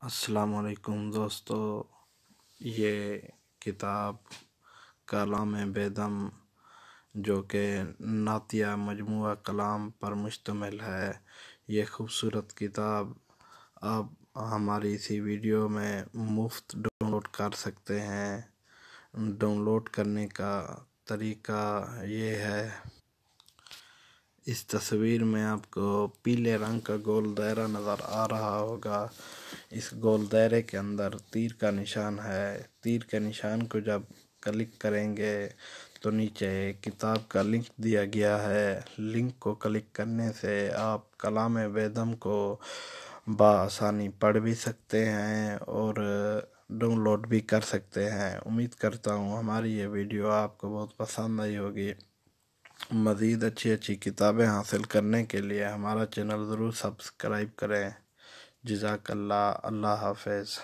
السلام علیکم دوستو، یہ کتاب کلام بیدم جو کہ نعتیہ مجموعہ کلام پر مشتمل ہے، یہ خوبصورت کتاب آپ ہماری اسی ویڈیو میں مفت ڈاؤن لوڈ کر سکتے ہیں۔ ڈاؤن لوڈ کرنے کا طریقہ یہ ہے، اس تصویر میں آپ کو پیلے رنگ کا گول دائرہ نظر آ رہا ہوگا۔ اس گول دائرے کے اندر تیر کا نشان ہے۔ تیر کے نشان کو جب کلک کریں گے تو نیچے کتاب کا لنک دیا گیا ہے۔ لنک کو کلک کرنے سے آپ کلام بیدم کو بآسانی پڑھ بھی سکتے ہیں اور ڈاؤن لوڈ بھی کر سکتے ہیں۔ امید کرتا ہوں ہماری یہ ویڈیو آپ کو بہت پسند آئی ہوگی۔ مزید اچھی کتابیں حاصل کرنے کے لیے ہمارا چینل ضرور سبسکرائب کریں۔ جزاک اللہ، اللہ حافظ۔